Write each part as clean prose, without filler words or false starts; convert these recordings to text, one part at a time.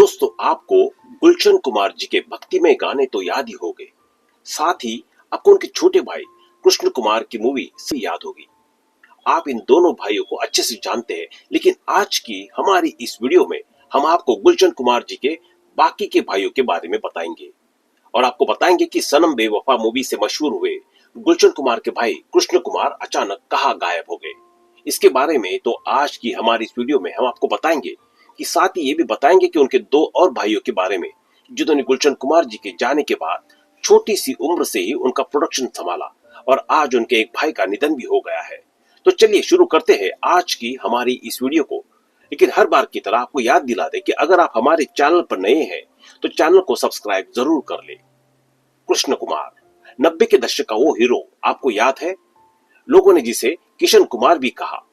दोस्तों, आपको गुलशन कुमार जी के भक्तिमय गाने तो याद ही होंगे, साथ ही आपको उनके छोटे भाई कृष्ण कुमार की मूवी से याद होगी। आप इन दोनों भाइयों को अच्छे से जानते हैं, लेकिन आज की हमारी इस वीडियो में हम आपको गुलशन कुमार जी के बाकी के भाइयों के बारे में बताएंगे और आपको बताएंगे कि सनम बेवफा मूवी से मशहूर हुए गुलशन कुमार के भाई कृष्ण कुमार अचानक कहां गायब हो गए। इसके बारे में तो आज की हमारी इस वीडियो में हम आपको बताएंगे कि साथ ही ये भी बताएंगे कि उनके दो और भाइयों के बारे में जिन्होंने गुलशन कुमार जी के जाने के बाद छोटी सी उम्र से ही उनका प्रोडक्शन संभाला और आज उनके एक भाई का निधन भी हो गया है। तो चलिए शुरू करते हैं आज की हमारी इस वीडियो को। लेकिन हर बार की तरह आपको याद दिला दे कि अगर आप हमारे चैनल पर नए हैं तो चैनल को सब्सक्राइब जरूर कर ले। कृष्ण कुमार 90 के दशक का वो हीरो आपको याद है, लोगों ने जिसे किशन कुमार भी कहा।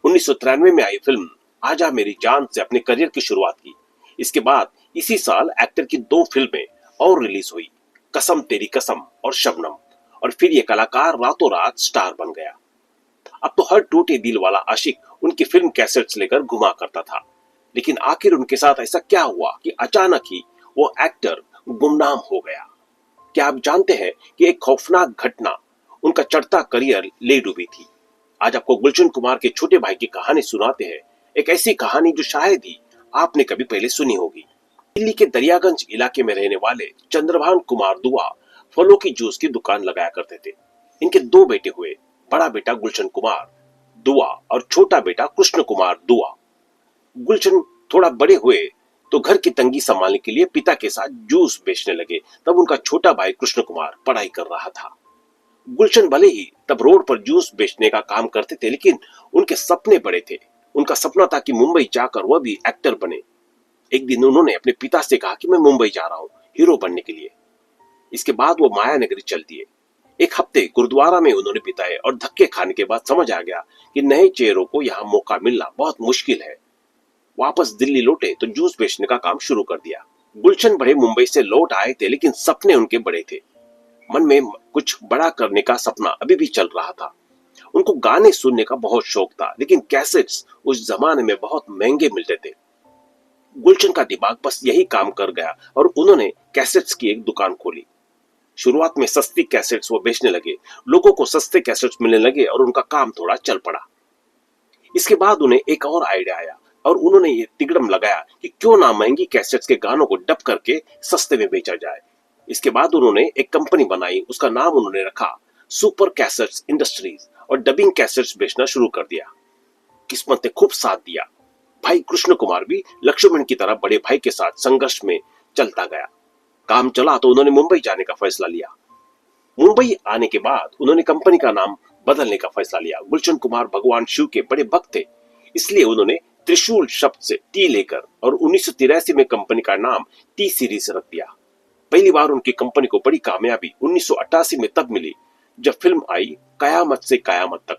1993 में आई फिल्म आजा मेरी जान से अपने करियर की शुरुआत की। इसके बाद इसी साल एक्टर की दो फिल्में और रिलीज हुई, कसम तेरी कसम और शबनम, और फिर ये कलाकार रातों रात स्टार बन गया। अब तो हर टूटे दिल वाला आशिक उनकी फिल्म कैसेट्स लेकर घुमा करता था। लेकिन आखिर उनके साथ ऐसा क्या हुआ कि अचानक ही वो एक्टर गुमनाम हो गया? क्या आप जानते हैं कि एक खौफनाक घटना उनका चढ़ता करियर ले डूबी थी? आज आपको गुलशन कुमार के छोटे भाई की कहानी सुनाते हैं, एक ऐसी कहानी जो शायद ही आपने कभी पहले सुनी होगी। दिल्ली के दरियागंज इलाके में रहने वाले चंद्रभान कुमार दुआ फलों की जूस की दुकान लगाया करते थे। इनके दो बेटे हुए, बड़ा बेटा गुलशन कुमार दुआ और छोटा बेटा कृष्ण कुमार दुआ। गुलशन थोड़ा बड़े हुए तो घर की तंगी संभालने के लिए पिता के साथ जूस बेचने लगे। तब उनका छोटा भाई कृष्ण कुमार पढ़ाई कर रहा था। गुलशन भले ही तब रोड पर जूस बेचने का काम करते थे, लेकिन उनके सपने बड़े थे। उनका सपना था कि मुंबई जाकर वह भी एक्टर बने। एक दिन उन्होंने अपने पिता से कहा कि मैं मुंबई जा रहा हूँ हीरो बनने के लिए। इसके बाद वो माया नगरी चल दिए। एक हफ्ते गुरुद्वारा में उन्होंने बिताए और धक्के खाने के बाद समझ आ गया कि नए चेहरों को यहाँ मौका मिलना बहुत मुश्किल है। वापस दिल्ली लौटे तो जूस बेचने का काम शुरू कर दिया। गुलशन बड़े मुंबई से लौट आए थे, लेकिन सपने उनके बड़े थे। मन में कुछ बड़ा करने का सपना अभी भी चल रहा था। उनको गाने सुनने का बहुत शौक था, लेकिन कैसेट्स उस जमाने में बहुत महंगे मिलते थे। गुलशन का दिमाग बस यही काम कर गया और उन्होंने कैसेट्स की एक दुकान खोली। शुरुआत में सस्ती कैसेट्स वो बेचने लगे, लोगों को सस्ते कैसेट्स मिलने लगे और उनका काम थोड़ा चल पड़ा। इसके बाद उन्हें एक और आइडिया आया और उन्होंने ये तिगड़म लगाया कि क्यों ना महंगी कैसेट्स के गानों को डब करके सस्ते में बेचा जाए। इसके बाद उन्होंने एक कंपनी बनाई, उसका नाम उन्होंने रखा सुपर कैसेट्स इंडस्ट्रीज, और डबिंग कैसेट्स बेचना शुरू कर दिया। किस्मत ने खूब साथ दिया। भाई कृष्ण कुमार भी लक्ष्मण की तरह बड़े भाई के साथ संघर्ष में चलता गया। काम चला तो उन्होंने मुंबई जाने का फैसला लिया। मुंबई आने के बाद उन्होंने कंपनी का नाम बदलने का फैसला लिया। गुलशन कुमार भगवान शिव के बड़े भक्त थे, इसलिए उन्होंने त्रिशूल शब्द से टी लेकर और 1983 में कंपनी का नाम टी सीरीज रख दिया। पहली बार उनकी कंपनी को बड़ी कामयाबी 1988 में तब मिली जब फिल्म आई कयामत से कयामत तक।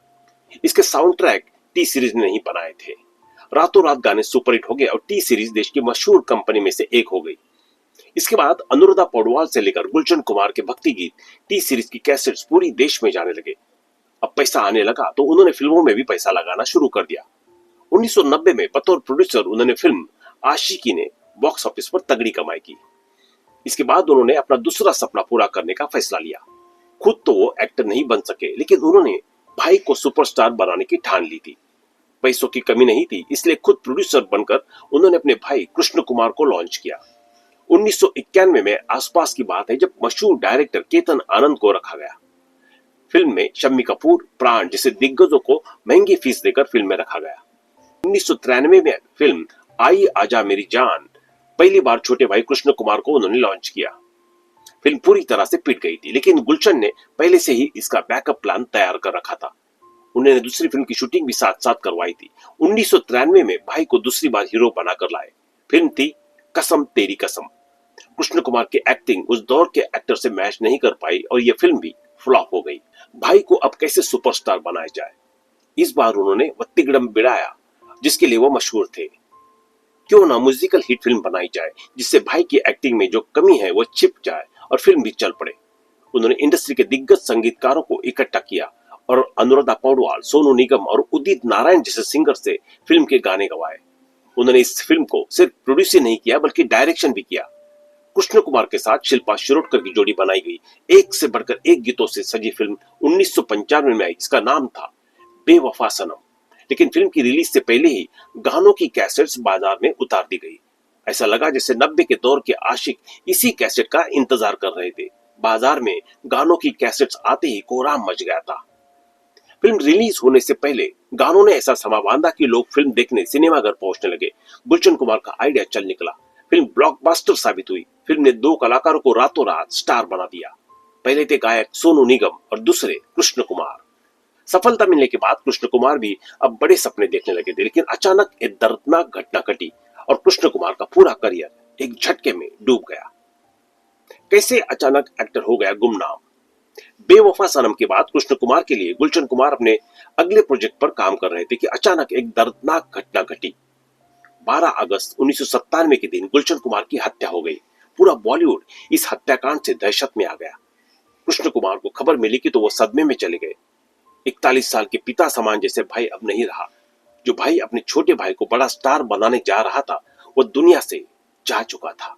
इसके साउंड ट्रैक टी सीरीज ने नहीं बनाए थे। रातों रात गाने सुपरहिट हो गए और टी सीरीज देश की मशहूर कंपनी में से एक हो गई। इसके बाद अनुराधा पौडवाल से लेकर गुलशन कुमार के भक्ति गीत टी सीरीज की कैसेट्स पूरी देश में जाने लगे। अब पैसा आने लगा तो उन्होंने फिल्मों में भी पैसा लगाना शुरू कर दिया। 1990 में बतौर प्रोड्यूसर उन्होंने फिल्म आशिकी ने बॉक्स ऑफिस पर तगड़ी कमाई की। इसके बाद उन्होंने अपना दूसरा सपना पूरा करने का फैसला लिया। खुद तो वो एक्टर नहीं बन सके, लेकिन उन्होंने भाई को सुपरस्टार बनाने की ठान ली थी। पैसों की कमी नहीं थी, इसलिए खुद प्रोड्यूसर बनकर उन्होंने अपने भाई कृष्ण कुमार को लॉन्च किया। 1991 में आसपास की बात है जब मशहूर डायरेक्टर केतन आनंद को रखा गया। फिल्म में शम्मी कपूर, प्राण जैसे दिग्गजों को महंगी फीस देकर फिल्म में रखा गया। 1993 में फिल्म आई आजा मेरी जान पहली बार छोटे भाई कृष्ण कुमार को उन्होंने लॉन्च किया। फिल्म पूरी तरह से पिट गई थी, लेकिन गुलशन ने पहले से ही इसका बैकअप प्लान तैयार कर रखा था। उन्होंने दूसरी फिल्म की शूटिंग भी साथ साथ करवाई थी। 1993 में भाई को दूसरी बार हीरो बनाकर लाए। फिल्म थी कसम तेरी कसम। कृष्ण कुमार की एक्टिंग उस दौर के एक्टर से मैच नहीं कर पाई और यह फिल्म भी फ्लॉप हो गई। भाई को अब कैसे सुपरस्टार बनाया जाए, इस बार उन्होंने वह तिगड़म बिड़ाया जिसके लिए वो मशहूर थे। क्यों ना म्यूजिकल हिट फिल्म बनाई जाए जिससे भाई की एक्टिंग में जो कमी है वो छिप जाए और फिल्म भी चल पड़े। उन्होंने इंडस्ट्री के दिग्गज संगीतकारों को इकट्ठा किया और अनुराधा पौडवाल, सोनू निगम और उदित नारायण जैसे सिंगर से फिल्म के गाने गवाए। उन्होंने इस फिल्म को सिर्फ प्रोड्यूस ही नहीं किया बल्कि डायरेक्शन भी किया। कृष्ण कुमार के साथ शिल्पा शिरोडकर की जोड़ी बनाई गई एक से बढ़कर एक गीतों से सजी फिल्म 1995 में आई, जिसका नाम था बेवफा सनम। लेकिन फिल्म की रिलीज से पहले ही गानों की कैसेट्स बाजार में उतार दी गई। ऐसा लगा जैसे 90 के दौर के आशिक इसी कैसेट का इंतजार कर रहे थे। बाजार में गानों की कैसेट्स आते ही कोहराम मच गया था। फिल्म रिलीज होने से पहले गानों ने ऐसा समा बांधा कि लोग फिल्म देखने सिनेमाघर पहुंचने लगे। गुलशन कुमार का आइडिया चल निकला। फिल्म ब्लॉकबस्टर साबित हुई। फिल्म ने दो कलाकारों को रातों रात स्टार बना दिया। पहले थे गायक सोनू निगम और दूसरे कृष्ण कुमार। सफलता मिलने के बाद कृष्ण कुमार भी अब बड़े सपने देखने लगे थे, लेकिन अचानक एक दर्दनाक घटना घटी और कृष्ण कुमार का पूरा करियर एक झटके में डूब गया। कैसे अचानक एक्टर हो गया गुमनाम। बेवफा सनम के बाद कृष्ण कुमार के लिए गुलशन कुमार अपने अगले प्रोजेक्ट पर काम कर रहे थे कि अचानक एक दर्दनाक घटना घटी। 12 अगस्त 1997 के दिन गुलशन कुमार की हत्या हो गई। पूरा बॉलीवुड इस हत्याकांड से दहशत में आ गया। कृष्ण कुमार को खबर मिली कि तो वो सदमे में चले गए। 41 साल के पिता समान जैसे भाई अब नहीं रहा। जो भाई अपने छोटे भाई को बड़ा स्टार बनाने जा रहा था, वो दुनिया से जा चुका था।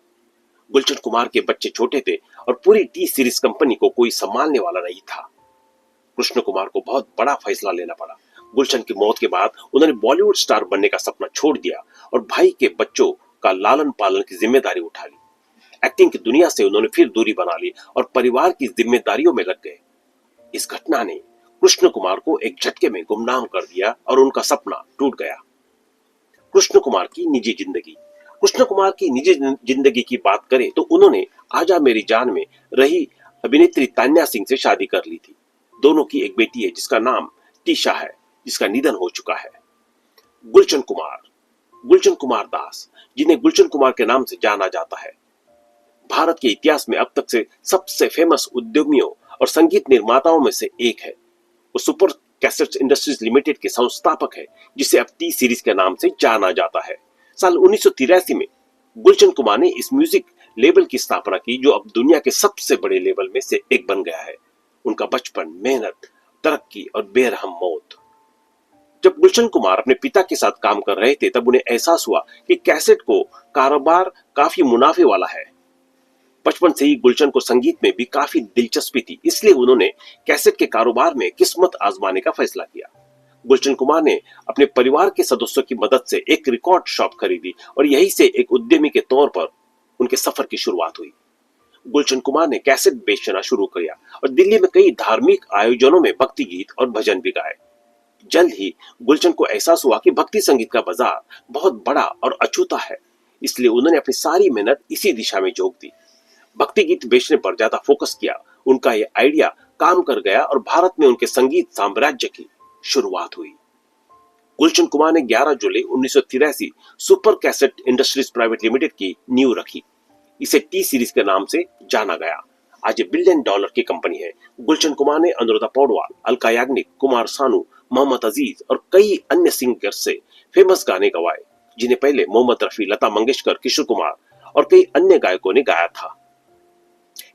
गुलशन कुमार के बच्चे छोटे थे और पूरी टी सीरीज कंपनी को कोई संभालने वाला नहीं था। कृष्ण कुमार को बहुत बड़ा फैसला लेना पड़ा। गुलशन की मौत के बाद उन्होंने बॉलीवुड स्टार बनने का सपना छोड़ दिया और भाई के बच्चों का लालन पालन की जिम्मेदारी उठा ली। एक्टिंग की दुनिया से उन्होंने फिर दूरी बना ली और परिवार की जिम्मेदारियों में लग गए। इस घटना ने कृष्ण कुमार को एक झटके में गुमनाम कर दिया और उनका सपना टूट गया। कृष्ण कुमार की निजी जिंदगी। कृष्ण कुमार की निजी जिंदगी की बात करें तो उन्होंने आजा मेरी जान में रही अभिनेत्री तान्या सिंह से शादी कर ली थी। दोनों की एक बेटी है जिसका नाम टीशा है, जिसका निधन हो चुका है। गुलशन कुमार दास, जिन्हें गुलशन कुमार के नाम से जाना जाता है, भारत के इतिहास में अब तक से सबसे फेमस उद्यमियों और संगीत निर्माताओं में से एक है। वो सुपर कैसेट्स इंडस्ट्रीज लिमिटेड के संस्थापक है, जिसे अब टी सीरीज के नाम से जाना जाता है। साल 1983 में गुलशन कुमार ने इस म्यूजिक लेबल की स्थापना की, जो अब दुनिया के सबसे बड़े लेबल में से एक बन गया है। उनका बचपन, मेहनत, तरक्की और बेरहम मौत। जब गुलशन कुमार अपने पिता के साथ काम कर रहे थे, तब उन्हें एहसास हुआ कि कैसेट को कारोबार काफी मुनाफे वाला है। बचपन से ही गुलशन को संगीत में भी काफी दिलचस्पी थी, इसलिए उन्होंने कैसेट के कारोबार में किस्मत आजमाने का फैसला किया। गुलशन कुमार ने अपने परिवार के सदस्यों की मदद से एक रिकॉर्ड शॉप खरीदी और यहीं से एक उद्यमी के तौर पर उनके सफर की शुरुआत हुई। गुलशन कुमार ने कैसेट बेचना शुरू किया और दिल्ली में कई धार्मिक आयोजनों में भक्ति गीत और भजन भी गाए। जल्द ही गुलशन को एहसास हुआ कि भक्ति संगीत का बाजार बहुत बड़ा और अछूता है, इसलिए उन्होंने अपनी सारी मेहनत इसी दिशा में झोंक दी। भक्ति गीत बेचने पर ज्यादा फोकस किया। उनका यह आइडिया काम कर गया और भारत में उनके संगीत साम्राज्य की शुरुआत हुई। गुलशन कुमार ने 11 जुलाई 1983 super cassette industries private limited की नींव रखी। इसे टी सीरीज के नाम से जाना गया। आज ये $1 बिलियन की कंपनी है। गुलशन कुमार ने अनुराधा पौडवाल, अलका याग्निक, कुमार सानू, मोहम्मद अजीज और कई अन्य सिंगर्स से फेमस गाने गवाए, जिन्हें पहले मोहम्मद रफी, लता मंगेशकर, किशोर कुमार और कई अन्य गायकों ने गाया था।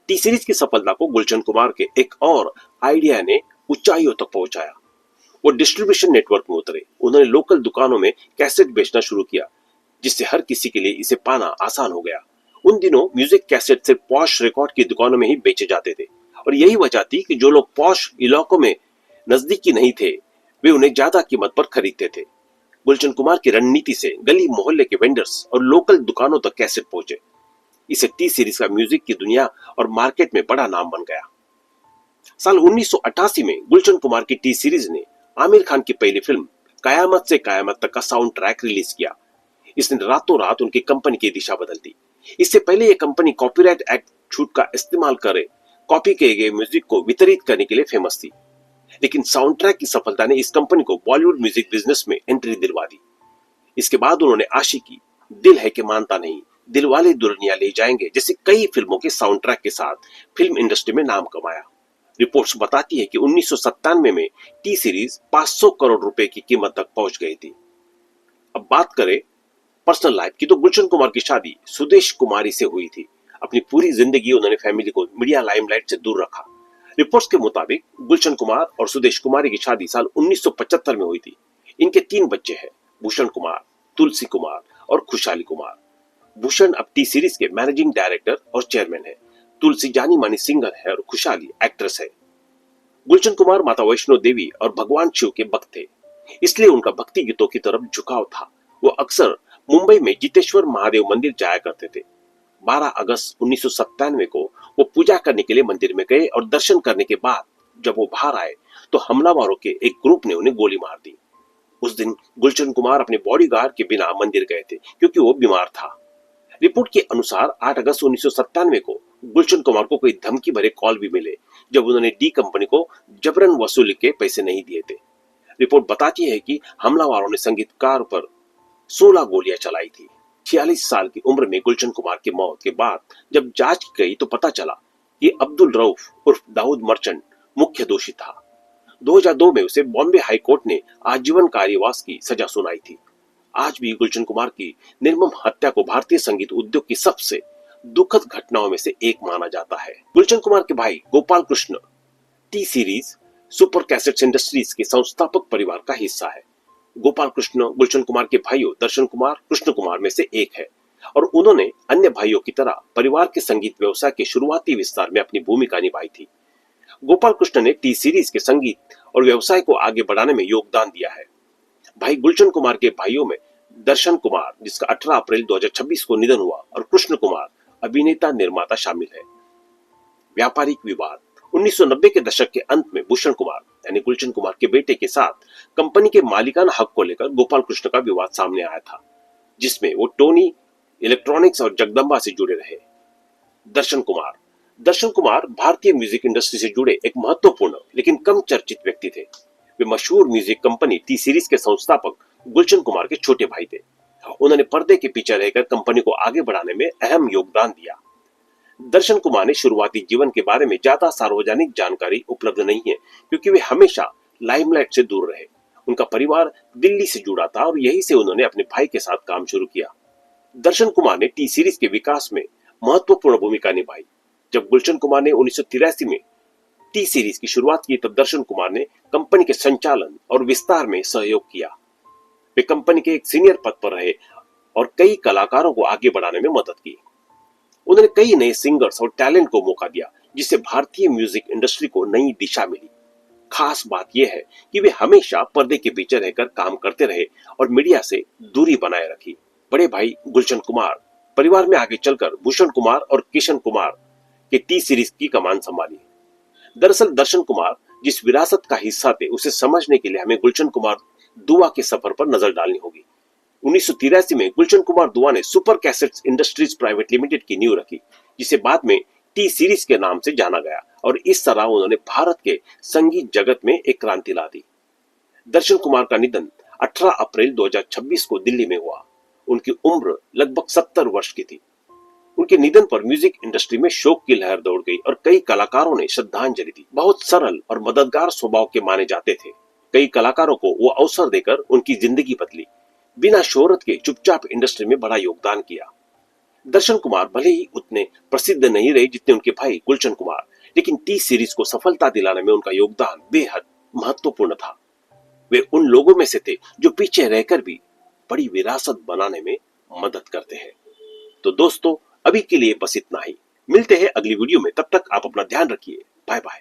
टी सीरीज की सफलता को गुलशन कुमार के एक और आइडिया ने ऊंचाइयों तक पहुंचाया। वो डिस्ट्रीब्यूशन नेटवर्क में उतरे। उन्होंने लोकल दुकानों में कैसेट बेचना शुरू किया, जिससे हर किसी के लिए इसे पाना आसान हो गया। उन दिनों म्यूजिक कैसेट सिर्फ पॉश रिकॉर्ड की दुकानों में ही बेचे जाते थे और यही वजह थी कि जो लोग पॉश इलाकों में नजदीकी नहीं थे, वे उन्हें ज्यादा कीमत पर खरीदते थे। गुलशन कुमार की रणनीति से गली मोहल्ले के वेंडर्स और लोकल दुकानों तक कैसेट पहुंचे। इसे टी सीरीज का म्यूजिक की दुनिया और मार्केट में बड़ा नाम बन गया। साल 1988 में गुलशन कुमार की टी सीरीज ने आमिर खान की पहली फिल्म कयामत से कयामत तक का साउंड ट्रैक रिलीज किया। इसने रातों रात उनकी कंपनी की दिशा बदल दी। इससे पहले यह कंपनी कॉपीराइट एक्ट छूट का इस्तेमाल करे कॉपी किए गए म्यूजिक को वितरित करने के लिए फेमस थी, लेकिन साउंड ट्रैक की सफलता ने इस कंपनी को बॉलीवुड म्यूजिक बिजनेस में एंट्री दिलवा दी। इसके बाद उन्होंने आशिकी, दिल है कि मानता नहीं, दिलवाले दुल्हनिया ले जाएंगे जैसे कई फिल्मों के साउंड ट्रैक के साथ फिल्म इंडस्ट्री में नाम कमाया। रिपोर्ट्स बताती है कि 1997 में टी सीरीज 500 करोड़ रुपए की कीमत तक पहुंच गई थी। अब बात करें पर्सनल लाइफ की, तो गुलशन कुमार की शादी सुदेश कुमारी से हुई थी। अपनी पूरी जिंदगी उन्होंने फैमिली को मीडिया लाइमलाइट से दूर रखा। रिपोर्ट्स के मुताबिक गुलशन कुमार और सुदेश कुमारी की शादी साल 1975 में हुई थी। इनके 3 बच्चे हैं, भूषण कुमार, तुलसी कुमार और खुशहाली कुमार। भूषण अब टी सीरीज के मैनेजिंग डायरेक्टर और चेयरमैन है। तुलसी जानी मानी सिंगर है और खुशहाली एक्ट्रेस है। गुलशन कुमार माता वैष्णो देवी और भगवान शिव के भक्त थे, इसलिए उनका भक्ति गीतों की तरफ झुकाव था। वो अक्सर मुंबई में जितेश्वर महादेव मंदिर जाया करते थे। 12 अगस्त 1997 को वो पूजा करने के लिए मंदिर में गए और दर्शन करने के बाद जब वो बाहर आए तो हमलावरों के एक ग्रुप ने उन्हें गोली मार दी। उस दिन गुलशन कुमार अपने बॉडीगार्ड के बिना मंदिर गए थे क्योंकि वो बीमार था। रिपोर्ट के अनुसार 8 अगस्त 1997 को गुलशन कुमार को कोई धमकी भरे कॉल भी मिले जब उन्होंने डी कंपनी को जबरन वसूली के पैसे नहीं दिए थे। रिपोर्ट बताती है कि हमलावरों ने संगीतकार पर 16 गोलियां चलाई थी। 46 साल की उम्र में गुलशन कुमार की मौत के बाद जब जांच की गई तो पता चला कि अब्दुल रऊफ उर्फ दाऊद मर्चेंट मुख्य दोषी था। 2002 में उसे बॉम्बे हाई कोर्ट ने आजीवन कारावास की सजा सुनाई थी। आज भी गुलशन कुमार की निर्मम हत्या को भारतीय संगीत उद्योग की सबसे दुखद घटनाओं में से एक माना जाता है। गुलशन कुमार के भाई Gopal Krishna T series super cassettes industries के संस्थापक परिवार का हिस्सा है। गोपाल कृष्ण गुलशन कुमार के भाइयों दर्शन कुमार कृष्ण कुमार में से एक है और उन्होंने अन्य भाइयों की तरह परिवार के संगीत व्यवसाय के शुरुआती विस्तार में अपनी भूमिका निभाई थी। गोपाल कृष्ण ने टी सीरीज के संगीत और व्यवसाय को आगे बढ़ाने में योगदान दिया है। भाई गुलशन कुमार के भाइयों में दर्शन कुमार, जिसका 18 अप्रैल 2026 को निधन हुआ, और कृष्ण कुमार अभिनेता निर्माता शामिल है। व्यापारिक विवाद 1990 के दशक के अंत में भूषण कुमार यानी गुलशन कुमार के बेटे के साथ कंपनी के मालिकाना हक को लेकर गोपाल कृष्ण का विवाद सामने आया था, जिसमें वो टोनी इलेक्ट्रॉनिक्स और जगदम्बा से जुड़े रहे। दर्शन कुमार भारतीय म्यूजिक इंडस्ट्री से जुड़े एक महत्वपूर्ण लेकिन कम चर्चित व्यक्ति थे। वे मशहूर म्यूजिक कंपनी टी सीरीज के संस्थापक गुलशन कुमार के छोटे भाई थे। उन्होंने पर्दे के पीछे रहकर कंपनी को आगे बढ़ाने में अहम योगदान दिया। दर्शन कुमार ने शुरुआती जीवन के बारे में ज्यादा सार्वजनिक जानकारी उपलब्ध नहीं है क्योंकि वे हमेशा लाइमलाइट से दूर रहे। उनका परिवार दिल्ली से जुड़ा था और यहीं से उन्होंने अपने भाई के साथ काम शुरू किया। दर्शन कुमार ने टी सीरीज के विकास में महत्वपूर्ण भूमिका निभाई। जब गुलशन कुमार ने 1983 में टी सीरीज की शुरुआत की तब दर्शन कुमार ने कंपनी के संचालन और विस्तार में सहयोग किया। वे कंपनी के एक सीनियर पद पर रहे और कई कलाकारों को आगे बढ़ाने में मदद की। उन्होंने कई नए सिंगर्स और टैलेंट को मौका दिया, जिससे भारतीय म्यूजिक इंडस्ट्री को नई दिशा मिली। खास बात यह है कि वे हमेशा पर्दे के पीछे रहकर काम करते रहे और मीडिया से दूरी बनाए रखी। बड़े भाई गुलशन कुमार परिवार में आगे चलकर भूषण कुमार और किशन कुमार के टी सीरीज की कमान संभाली। दरअसल दर्शन कुमार जिस विरासत का हिस्सा थे उसे समझने के लिए हमें गुलशन कुमार दुआ के सफर पर नजर डालनी होगी। 1983 में गुलशन कुमार दुआ ने super cassettes industries private limited की नींव रखी, जिसे बाद में टी सीरीज के नाम से जाना गया, और इस तरह उन्होंने भारत के संगीत जगत में एक क्रांति ला दी। दर्शन कुमार का निधन 18 अप्रैल 2026 को दिल्ली में हुआ। उनकी उम्र लगभग 70 वर्ष की थी। उनके निधन पर म्यूजिक इंडस्ट्री में शोक की लहर दौड़ गई और कई कलाकारों ने श्रद्धांजलि दी। बहुत सरल और मददगार स्वभाव के माने जाते थे। कई कलाकारों को वो अवसर देकर उनकी जिंदगी बदली। बिना शोहरत के चुपचाप इंडस्ट्री में बड़ा योगदान किया। दर्शन कुमार भले ही उतने प्रसिद्ध नहीं रहे जितने उनके भाई गुलशन कुमार, लेकिन टी सीरीज को सफलता दिलाने में उनका योगदान बेहद महत्वपूर्ण था। वे उन लोगों में से थे जो पीछे रहकर भी बड़ी विरासत बनाने में मदद करते हैं। तो दोस्तों, अभी के लिए बस इतना ही। मिलते हैं अगली वीडियो में, तब तक आप अपना ध्यान रखिए। Bye bye.